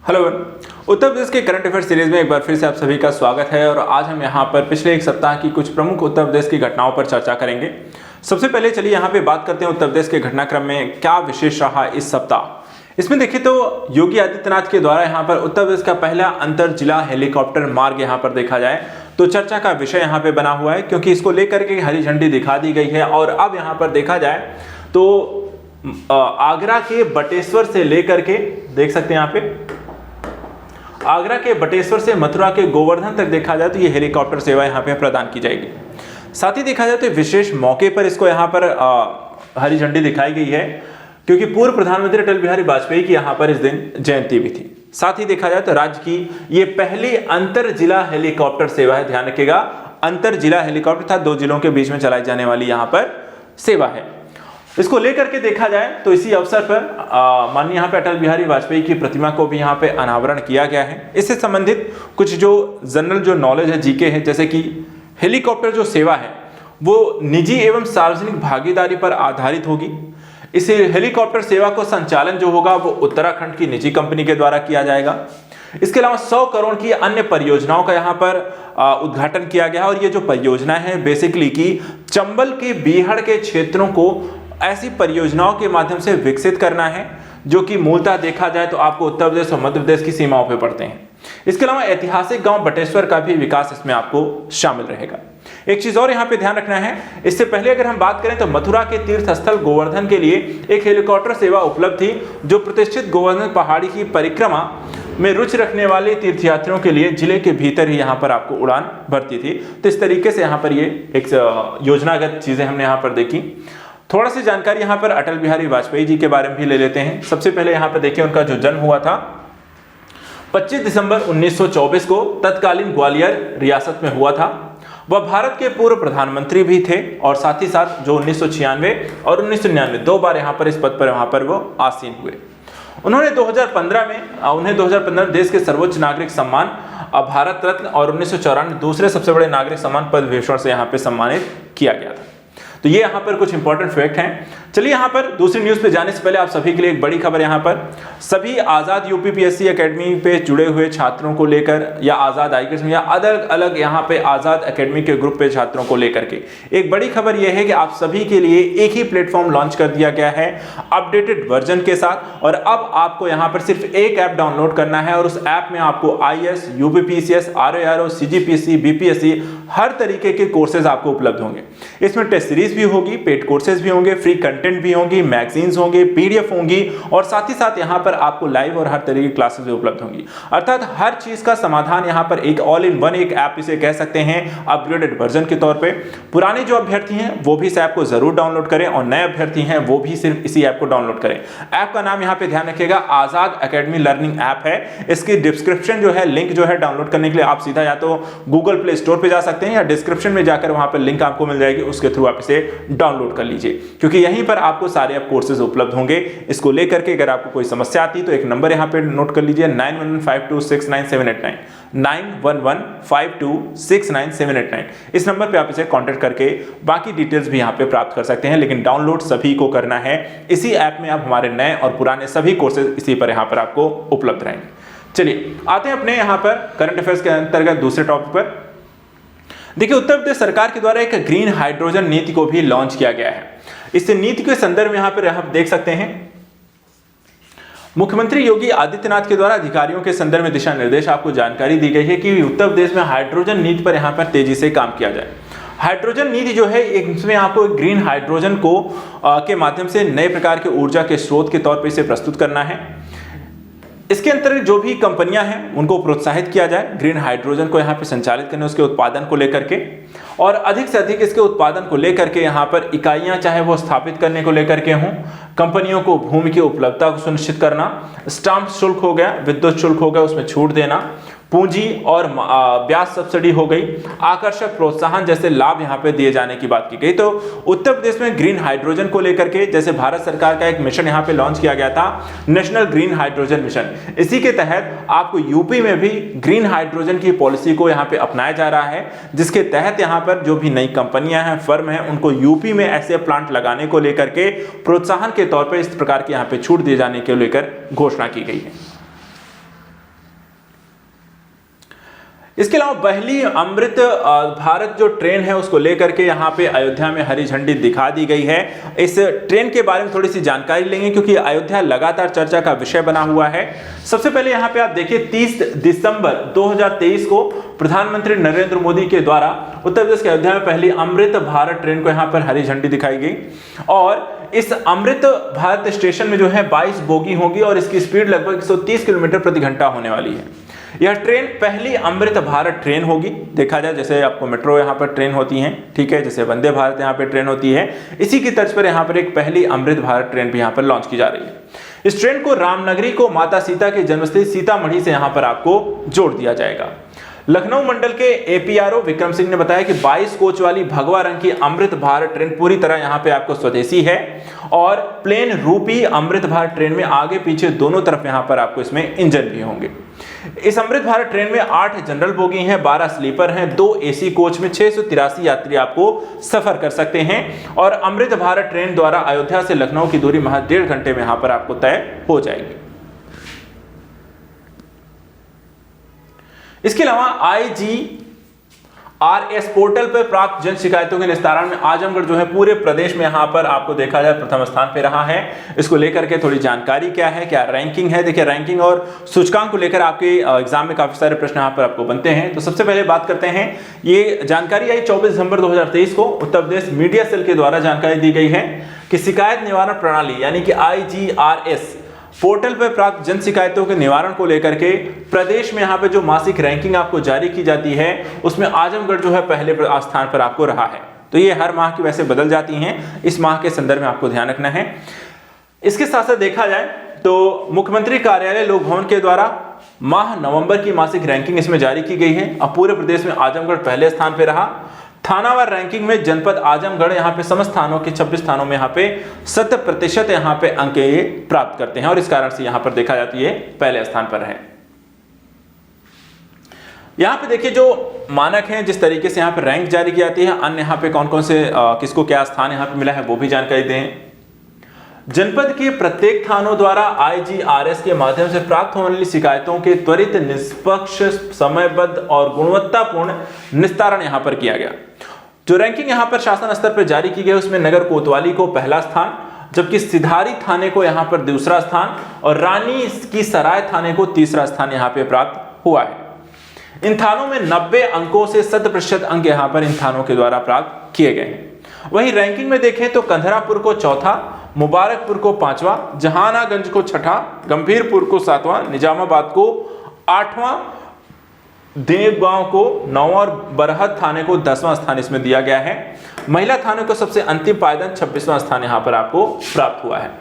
Hello. Uttar Pradesh के current affair series में एक बार फिर से आप सभी का स्वागत है और आज हम यहाँ पर पिछले एक सप्ताह की कुछ प्रमुख उत्तर प्रदेश की घटनाओं पर चर्चा करेंगे। सबसे पहले चलिए यहाँ पे बात करते हैं उत्तर प्रदेश के घटनाक्रम में क्या विशेष रहा इस सप्ताह। इसमें देखिए तो योगी आदित्यनाथ के द्वारा यहाँ पर उत्तर प्रदेश का पहला अंतर जिला हेलीकॉप्टर मार्ग यहाँ पर देखा जाए तो चर्चा का विषय यहाँ पे बना हुआ है, क्योंकि इसको लेकर के हरी झंडी दिखा दी गई है। और अब यहाँ पर देखा जाए तो आगरा के बटेश्वर से लेकर के देख सकते हैं यहाँ पे आगरा के बटेश्वर से मथुरा के गोवर्धन तक देखा जाए तो ये हेलीकॉप्टर सेवा यहाँ पे प्रदान की जाएगी। साथ ही देखा जाए तो विशेष मौके पर इसको यहाँ पर हरी झंडी दिखाई गई है, क्योंकि पूर्व प्रधानमंत्री अटल बिहारी वाजपेयी की यहाँ पर इस दिन जयंती भी थी। साथ ही देखा जाए तो राज्य की ये पहली अंतर जिला हेलीकॉप्टर सेवा है। ध्यान रखिएगा, अंतर जिला हेलीकॉप्टर था, दो जिलों के बीच में चलाई जाने वाली यहाँ पर सेवा है। इसको लेकर के देखा जाए तो इसी अवसर पर माननीय यहाँ पे अटल बिहारी वाजपेयी की प्रतिमा को भी यहाँ पे अनावरण किया गया है। इससे संबंधित कुछ जो जनरल जो नॉलेज है, जीके है, जैसे कि हेलीकॉप्टर जो सेवा है वो निजी एवं सार्वजनिक भागीदारी पर आधारित होगी। इस हेलीकॉप्टर सेवा को संचालन जो होगा वो उत्तराखंड की निजी कंपनी के द्वारा किया जाएगा। इसके अलावा 100 करोड़ की अन्य परियोजनाओं का यहाँ पर उद्घाटन किया गया है। और ये जो परियोजना है बेसिकली कि चंबल के बीहड़ के क्षेत्रों को ऐसी परियोजनाओं के माध्यम से विकसित करना है जो कि मूलतः देखा जाए तो आपको उत्तर प्रदेश और मध्य प्रदेश की सीमाओं पर पड़ते हैं। इसके अलावा ऐतिहासिक गांव बटेश्वर का भी विकास इसमें आपको शामिल रहेगा। एक चीज और यहाँ पे ध्यान रखना है, इससे पहले अगर हम बात करें तो मथुरा के तीर्थ स्थल गोवर्धन के लिए एक हेलीकॉप्टर सेवा उपलब्ध थी, जो प्रतिष्ठित गोवर्धन पहाड़ी की परिक्रमा में रुचि रखने वाले तीर्थयात्रियों के लिए जिले के भीतर ही यहाँ पर आपको उड़ान भरती थी। तो इस तरीके से यहाँ पर ये एक योजनागत चीजें हमने यहाँ पर देखी। थोड़ा सी जानकारी यहाँ पर अटल बिहारी वाजपेयी जी के बारे में भी ले लेते हैं। सबसे पहले यहाँ पर देखिए उनका जो जन्म हुआ था 25 दिसंबर 1924 को तत्कालीन ग्वालियर रियासत में हुआ था। वह भारत के पूर्व प्रधानमंत्री भी थे और साथ ही साथ जो 1996 और 1999 दो बार यहाँ पर इस पद पर वहाँ पर वो आसीन हुए। उन्होंने 2015 में देश के सर्वोच्च नागरिक सम्मान भारत रत्न और 1994 दूसरे सबसे बड़े नागरिक सम्मान पद्म विभूषण से यहाँ पे सम्मानित किया गया था। तो ये यहाँ पर कुछ इंपॉर्टेंट फैक्ट हैं। चलिए यहाँ पर दूसरी न्यूज पे जाने से पहले आप सभी के लिए एक बड़ी खबर यहाँ पर सभी आजाद यूपीपीएससी एकेडमी पे जुड़े हुए छात्रों को लेकर या आजाद आईकेएस या अलग अलग यहाँ पे आजाद एकेडमी के ग्रुप पे छात्रों को लेकर के एक बड़ी खबर यह है कि आप सभी के लिए एक ही प्लेटफॉर्म लॉन्च कर दिया गया है अपडेटेड वर्जन के साथ। और अब आपको यहाँ पर सिर्फ एक ऐप डाउनलोड करना है और उस ऐप में आपको IAS, UPPCS, RO RO, CGPSC, BPSC हर तरीके के कोर्सेज आपको उपलब्ध होंगे। इसमें टेस्ट सीरीज भी होगी, पेड कोर्सेज भी होंगे, फ्री कंटेंट भी होंगी, मैगजीन्स होंगे, पीडीएफ होंगी और साथ ही साथ यहाँ पर आपको लाइव और हर तरह की क्लासेस भी उपलब्ध होंगी। अर्थात हर चीज का समाधान यहाँ पर एक ऑल इन वन एक ऐप इसे कह सकते हैं अपग्रेडेड वर्जन के तौर पे। पुराने जो अभ्यर्थी हैं वो भी इस ऐप को जरूर डाउनलोड करें और नए अभ्यर्थी हैं वो भी सिर्फ इसी ऐप को डाउनलोड करें। ऐप का नाम यहाँ पे ध्यान रखिएगा आजाद एकेडमी लर्निंग ऐप है। इसकी डिस्क्रिप्शन जो है लिंक जो है डाउनलोड करने के लिए आप सीधा या तो गूगल प्ले स्टोर पे जा सकते हैं या डिस्क्रिप्शन में जाकर वहां पर लिंक आपको मिल जाएगी, उसके थ्रू आप इसे डाउनलोड कर लीजिए, क्योंकि यहीं पर आपको सारे ऐप कोर्सेज उपलब्ध होंगे। इसको लेकर के अगर आपको कोई समस्या आती तो एक नंबर यहाँ पे नोट कर लीजिए 9115269789 9115269789। इस नंबर पे आप इसे कांटेक्ट करके बाकी डिटेल्स भी यहाँ पे प्राप्त कर सकते हैं, लेकिन डाउनलोड सभी को करना है। इसी ऐप में आप हमारे नए और पुराने सभी कोर्सेज इसी पर यहाँ पर आपको उपलब्ध रहेंगे। चलिए आते हैं अपने यहाँ पर करंट अफेयर्स के अंतर्गत दूसरे टॉपिक पर। देखिए उत्तर प्रदेश सरकार के द्वारा एक ग्रीन हाइड्रोजन नीति को भी लॉन्च किया गया है। इस नीति के संदर्भ में यहाँ पर आप देख सकते हैं मुख्यमंत्री योगी आदित्यनाथ के द्वारा अधिकारियों के संदर्भ में दिशा निर्देश आपको जानकारी दी गई है कि उत्तर प्रदेश में हाइड्रोजन नीति पर यहाँ पर तेजी से काम किया जाए। हाइड्रोजन नीति जो है इसमें आपको ग्रीन हाइड्रोजन को के माध्यम से नए प्रकार के ऊर्जा के स्रोत के तौर पर इसे प्रस्तुत करना है। इसके अंतर्गत जो भी कंपनियां हैं उनको प्रोत्साहित किया जाए ग्रीन हाइड्रोजन को यहाँ पे संचालित करने, उसके उत्पादन को लेकर के और अधिक से अधिक इसके उत्पादन को लेकर के यहाँ पर इकाइयां चाहे वो स्थापित करने को लेकर के हों, कंपनियों को भूमि की उपलब्धता को सुनिश्चित करना, स्टाम्प शुल्क हो गया, विद्युत शुल्क हो गया, उसमें छूट देना, पूंजी और ब्याज सब्सिडी हो गई, आकर्षक प्रोत्साहन जैसे लाभ यहाँ पे दिए जाने की बात की गई। तो उत्तर प्रदेश में ग्रीन हाइड्रोजन को लेकर के जैसे भारत सरकार का एक मिशन यहाँ पे लॉन्च किया गया था, नेशनल ग्रीन हाइड्रोजन मिशन। इसी के तहत आपको यूपी में भी ग्रीन हाइड्रोजन की पॉलिसी को यहाँ पे अपनाया जा रहा है, जिसके तहत यहाँ पर जो भी नई कंपनियां हैं, फर्म हैं, उनको यूपी में ऐसे प्लांट लगाने को लेकर के प्रोत्साहन के तौर पर इस प्रकार की यहाँ पे छूट दिए जाने के लेकर घोषणा की गई है। इसके अलावा पहली अमृत भारत जो ट्रेन है उसको लेकर के यहाँ पे अयोध्या में हरी झंडी दिखा दी गई है। इस ट्रेन के बारे में थोड़ी सी जानकारी लेंगे क्योंकि अयोध्या लगातार चर्चा का विषय बना हुआ है। सबसे पहले यहाँ पे आप देखिए 30 दिसंबर 2023 को प्रधानमंत्री नरेंद्र मोदी के द्वारा उत्तर प्रदेश के अयोध्या में पहली अमृत भारत ट्रेन को यहाँ पर हरी झंडी दिखाई गई और इस अमृत भारत स्टेशन में जो है 22 बोगी होगी और इसकी स्पीड लगभग 130 किलोमीटर प्रति घंटा होने वाली है। यह ट्रेन पहली अमृत भारत ट्रेन होगी। देखा जाए जैसे आपको मेट्रो यहाँ पर ट्रेन होती हैं, ठीक है, जैसे वंदे भारत यहाँ पे ट्रेन होती है, इसी की तर्ज पर यहाँ पर एक पहली अमृत भारत ट्रेन भी यहाँ पर लॉन्च की जा रही है। इस ट्रेन को रामनगरी को माता सीता की जन्मस्थली सीतामढ़ी से यहाँ पर आपको जोड़ दिया जाएगा। लखनऊ मंडल के एपीआरओ विक्रम सिंह ने बताया कि 22 कोच वाली भगवा रंग की अमृत भारत ट्रेन पूरी तरह यहाँ पे आपको स्वदेशी है और प्लेन रूपी अमृत भारत ट्रेन में आगे पीछे दोनों तरफ यहाँ पर आपको इसमें इंजन भी होंगे। इस अमृत भारत ट्रेन में 8 जनरल बोगी हैं, 12 स्लीपर हैं, 2 एसी कोच में 683 यात्री आपको सफर कर सकते हैं और अमृत भारत ट्रेन द्वारा अयोध्या से लखनऊ की दूरी महज 1.5 घंटे में यहाँ पर आपको तय हो जाएगी। इसके अलावा IGRS पोर्टल पर प्राप्त जन शिकायतों के निस्तारण में आजमगढ़ जो है पूरे प्रदेश में यहां पर आपको देखा जाए प्रथम स्थान पे रहा है। इसको लेकर के थोड़ी जानकारी क्या है, क्या रैंकिंग है। देखिए रैंकिंग और सूचकांक को लेकर आपके एग्जाम में काफी सारे प्रश्न यहां पर आपको बनते हैं। तो सबसे पहले बात करते हैं, ये जानकारी आई 24 दिसंबर 2023 को उत्तर प्रदेश मीडिया सेल के द्वारा जानकारी दी गई है कि शिकायत निवारण प्रणाली यानी कि IGRS पोर्टल पर प्राप्त जन शिकायतों के निवारण को लेकर के प्रदेश में यहाँ पे जो मासिक रैंकिंग आपको जारी की जाती है उसमें आजमगढ़ जो है पहले स्थान पर आपको रहा है। तो ये हर माह की वैसे बदल जाती हैं, इस माह के संदर्भ में आपको ध्यान रखना है। इसके साथ साथ देखा जाए तो मुख्यमंत्री कार्यालय लोक भवन के द्वारा माह नवंबर की मासिक रैंकिंग इसमें जारी की गई है। अब पूरे प्रदेश में आजमगढ़ पहले स्थान पर रहा। थानावार रैंकिंग में जनपद आजमगढ़ यहाँ पे समस्त थानों के 26 थानों में यहाँ पे 100% यहाँ पे अंक ये प्राप्त करते हैं और इस कारण से यहाँ पर देखा जाती है पहले स्थान पर है। यहाँ पे देखिए जो मानक हैं, जिस तरीके से यहाँ पे रैंक जारी की जाती है, अन्य यहाँ पे कौन कौन से किसको क्या स्थान यहाँ पे मिला है वो भी जानकारी दें। जनपद के प्रत्येक थानों द्वारा IGRS के माध्यम से प्राप्त होने वाली शिकायतों के त्वरित, निष्पक्ष, समयबद्ध और गुणवत्तापूर्ण निस्तारण यहां पर किया गया। जो रैंकिंग यहां पर शासन स्तर पर जारी की गई उसमें नगर कोतवाली को पहला स्थान, जबकि सिधारी थाने को यहां पर दूसरा स्थान और रानी की सराय थाने को तीसरा स्थान यहां पर प्राप्त हुआ है। इन थानों में 90 अंकों से 100% अंक यहां पर इन थानों के द्वारा प्राप्त किए गए हैं। वहीं रैंकिंग में देखें तो कंधरापुर को चौथा, मुबारकपुर को 5वां, जहानागंज को 6ठा, गंभीरपुर को 7वां, निजामाबाद को 8वां, देवगांव को 9वां और बरहत थाने को 10वां स्थान इसमें दिया गया है। महिला थाने को सबसे अंतिम पायदान 26वां स्थान यहां पर आपको प्राप्त हुआ है।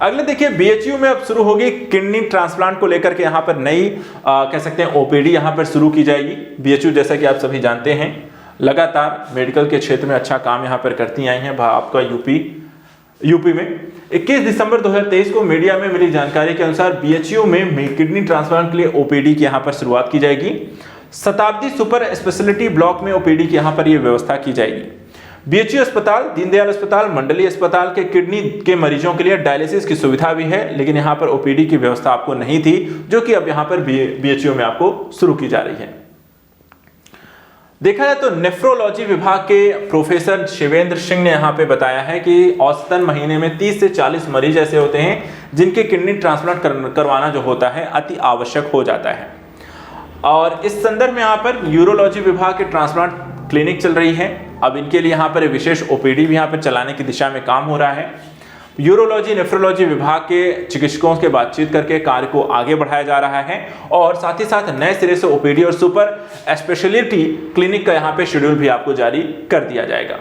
अगले देखिए BHU में अब शुरू होगी किडनी ट्रांसप्लांट को लेकर के यहाँ पर नई कह सकते हैं OPD यहाँ पर शुरू की जाएगी। BHU जैसा कि आप सभी जानते हैं लगातार मेडिकल के क्षेत्र में अच्छा काम यहाँ पर करती आई हैं आपका यूपी में। 21 दिसंबर 2023 को मीडिया में मिली जानकारी के अनुसार BHU में किडनी ट्रांसप्लांट के लिए OPD की यहाँ पर शुरुआत की जाएगी। शताब्दी सुपर स्पेशलिटी ब्लॉक में OPD की यहाँ पर यह व्यवस्था की जाएगी। BHU अस्पताल, दीनदयाल अस्पताल, मंडली अस्पताल के किडनी के मरीजों के लिए डायलिसिस की सुविधा भी है, लेकिन यहाँ पर OPD की व्यवस्था आपको नहीं थी, जो कि अब यहाँ पर BHU में आपको शुरू की जा रही है। देखा जाए तो नेफ्रोलॉजी विभाग के प्रोफेसर शिवेंद्र सिंह ने यहाँ पे बताया है कि औसतन महीने में 30 से 40 मरीज ऐसे होते हैं जिनके किडनी ट्रांसप्लांट करवाना जो होता है अति आवश्यक हो जाता है। और इस संदर्भ में यहाँ पर यूरोलॉजी विभाग के ट्रांसप्लांट क्लिनिक चल रही है। अब इनके लिए यहाँ पर विशेष OPD भी यहाँ पर चलाने की दिशा में काम हो रहा है। यूरोलॉजी नेफ्रोलॉजी विभाग के चिकित्सकों से बातचीत करके कार्य को आगे बढ़ाया जा रहा है और साथ ही साथ नए सिरे से OPD और सुपर स्पेशलिटी क्लिनिक का यहाँ पे शेड्यूल भी आपको जारी कर दिया जाएगा।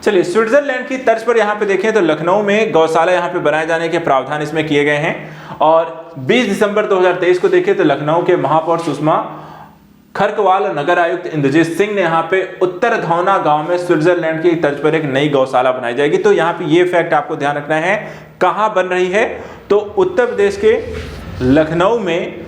चलिए स्विट्जरलैंड की तर्ज पर यहाँ पे देखें तो लखनऊ में गौशाला यहाँ पे बनाए जाने के प्रावधान इसमें किए गए हैं। और 20 दिसंबर 2023 को देखें तो लखनऊ के महापौर सुषमा खरकवाल नगर आयुक्त इंद्रजीत सिंह ने यहाँ पे उत्तर धौना गांव में स्विट्जरलैंड की तर्ज पर एक नई गौशाला बनाई जाएगी। तो यहाँ पे ये फैक्ट आपको ध्यान रखना है, कहाँ बन रही है तो उत्तर प्रदेश के लखनऊ में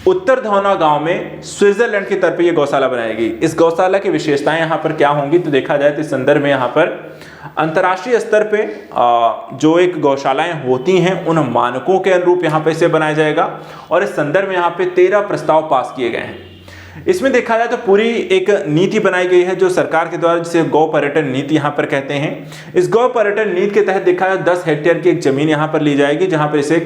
उत्तर धौना गांव में स्विट्जरलैंड की तरफ ये गौशाला बनाएगी। इस गौशाला की विशेषताएं यहाँ पर क्या होंगी तो देखा जाए तो इस संदर्भ में यहाँ पर अंतर्राष्ट्रीय स्तर पे जो एक गौशालाएं होती हैं उन मानकों के अनुरूप यहाँ पे इसे बनाया जाएगा और इस संदर्भ में यहाँ पे 13 प्रस्ताव पास किए गए हैं। इसमें देखा जाए तो पूरी एक नीति बनाई गई है जो सरकार के द्वारा, जिसे गौ पर्यटन नीति यहाँ पर कहते हैं। इस गौ पर्यटन नीति के तहत देखा जाए 10 हेक्टेयर की एक जमीन यहाँ पर ली जाएगी जहाँ पर इसे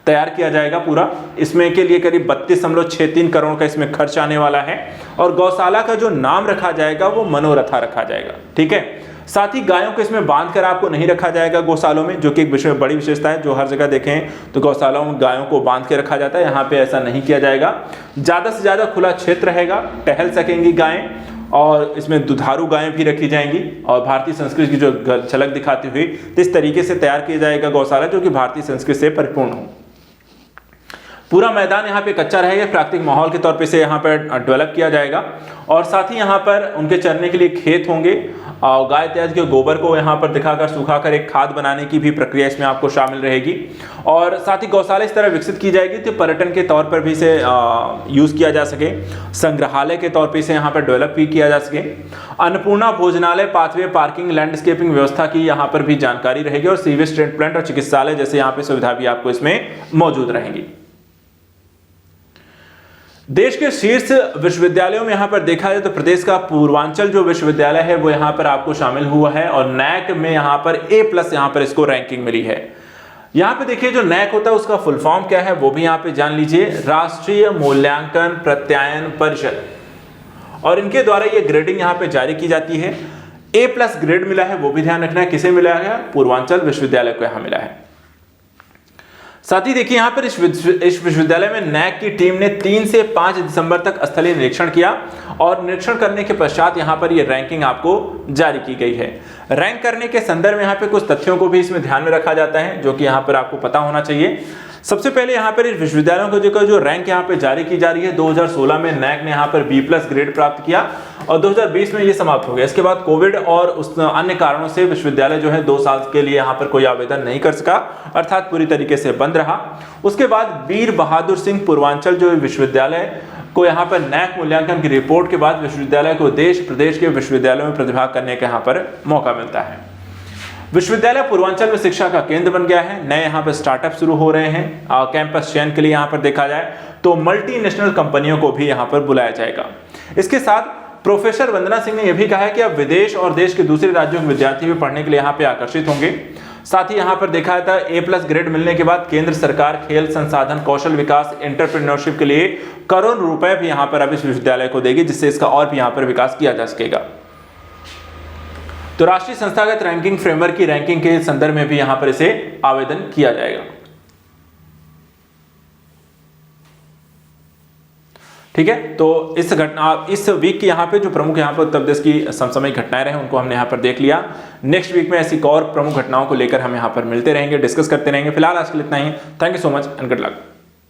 तैयार किया जाएगा पूरा। इसमें के लिए करीब 32.63 करोड़ का इसमें खर्च आने वाला है और गौशाला का जो नाम रखा जाएगा वो मनोरथा रखा जाएगा। ठीक है, साथ ही गायों को इसमें बांध कर आपको नहीं रखा जाएगा गौशालों में, जो कि एक बड़ी विशेषता है। जो हर जगह देखें तो गौशालाओं में गायों को बांध के रखा जाता है, यहाँ पे ऐसा नहीं किया जाएगा। ज़्यादा से ज़्यादा खुला क्षेत्र रहेगा, टहल सकेंगी गायें और इसमें दुधारू गायें भी रखी जाएंगी और भारतीय संस्कृति की जो झलक दिखाती हुई तो इस तरीके से तैयार किया जाएगा गौशाला जो कि भारतीय संस्कृति से परिपूर्ण हो। पूरा मैदान यहाँ पे कच्चा रहेगा, प्राकृतिक माहौल के तौर पे से यहाँ पर डेवलप किया जाएगा और साथ ही यहाँ पर उनके चरने के लिए खेत होंगे और गाय इत्यादि के गोबर को यहाँ पर दिखाकर सुखाकर एक खाद बनाने की भी प्रक्रिया इसमें आपको शामिल रहेगी। और साथ ही गौशाला इस तरह विकसित की जाएगी तो पर्यटन के तौर पर भी इसे यूज़ किया जा सके, संग्रहालय के तौर पर इसे यहाँ पर डेवलप भी किया जा सके। अन्नपूर्णा भोजनालय, पाथवे, पार्किंग, लैंडस्केपिंग व्यवस्था की यहाँ पर भी जानकारी रहेगी और सीवेज ट्रीटमेंट प्लांट और चिकित्सालय जैसे यहाँ पे सुविधा भी आपको इसमें मौजूद रहेंगी। देश के शीर्ष विश्वविद्यालयों में यहाँ पर देखा जाए तो प्रदेश का पूर्वांचल जो विश्वविद्यालय है वो यहाँ पर आपको शामिल हुआ है और नैक में यहाँ पर A+ यहाँ पर इसको रैंकिंग मिली है। यहाँ पे देखिए जो नैक होता है उसका फुल फॉर्म क्या है वो भी यहाँ पे जान लीजिए, राष्ट्रीय मूल्यांकन प्रत्यायन परिषद, और इनके द्वारा ये ग्रेडिंग यहाँ पे जारी की जाती है। A+ ग्रेड मिला है वो भी ध्यान रखना है, किसे मिला है? पूर्वांचल विश्वविद्यालय को यहाँ मिला है। साथ ही देखिए यहाँ पर इस विश्वविद्यालय में नैक की टीम ने 3 से 5 दिसंबर तक स्थलीय निरीक्षण किया और निरीक्षण करने के पश्चात यहाँ पर ये रैंकिंग आपको जारी की गई है। रैंक करने के संदर्भ में यहाँ पे कुछ तथ्यों को भी इसमें ध्यान में रखा जाता है जो कि यहाँ पर आपको पता होना चाहिए। सबसे पहले यहाँ पर इस विश्वविद्यालयों को जो रैंक यहाँ पे जारी की जा रही है, 2016 में नैक ने यहाँ पर B+ ग्रेड प्राप्त किया और 2020 में ये समाप्त हो गया। इसके बाद कोविड और उस अन्य कारणों से विश्वविद्यालय जो है 2 साल के लिए यहाँ पर कोई आवेदन नहीं कर सका, अर्थात पूरी तरीके से बंद रहा। उसके बाद वीर बहादुर सिंह पूर्वांचल जो विश्वविद्यालय को यहाँ पर नैक मूल्यांकन की रिपोर्ट के बाद विश्वविद्यालय को देश प्रदेश के विश्वविद्यालयों में प्रतिभाग करने का यहाँ पर मौका मिलता है। विश्वविद्यालय पूर्वांचल में शिक्षा का केंद्र बन गया है। नए यहाँ पर स्टार्टअप शुरू हो रहे हैं। कैंपस चयन के लिए यहाँ पर देखा जाए तो मल्टीनेशनल कंपनियों को भी यहाँ पर बुलाया जाएगा। इसके साथ प्रोफेसर वंदना सिंह ने यह भी कहा है कि अब विदेश और देश के दूसरे राज्यों के विद्यार्थी भी पढ़ने के लिए यहाँ पे आकर्षित होंगे। साथ ही यहाँ पर देखा जाता है A+ ग्रेड मिलने के बाद केंद्र सरकार खेल संसाधन, कौशल विकास, एंटरप्रेन्योरशिप के लिए करोड़ रुपए भी यहाँ पर अब इस विश्वविद्यालय को देगी, जिससे इसका और भी यहाँ पर विकास किया जा सकेगा। तो राष्ट्रीय संस्थागत रैंकिंग फ्रेमवर्क की रैंकिंग के संदर्भ में भी यहां पर इसे आवेदन किया जाएगा। ठीक है, तो इस वीक की यहाँ पे जो प्रमुख यहाँ पर उत्तर प्रदेश की समसामयिक घटनाएं रहे उनको हमने यहाँ पर देख लिया। नेक्स्ट वीक में ऐसी और प्रमुख घटनाओं को लेकर हम यहाँ पर मिलते रहेंगे, डिस्कस करते रहेंगे। फिलहाल आज के लिए इतना ही। Thank you so much and good luck.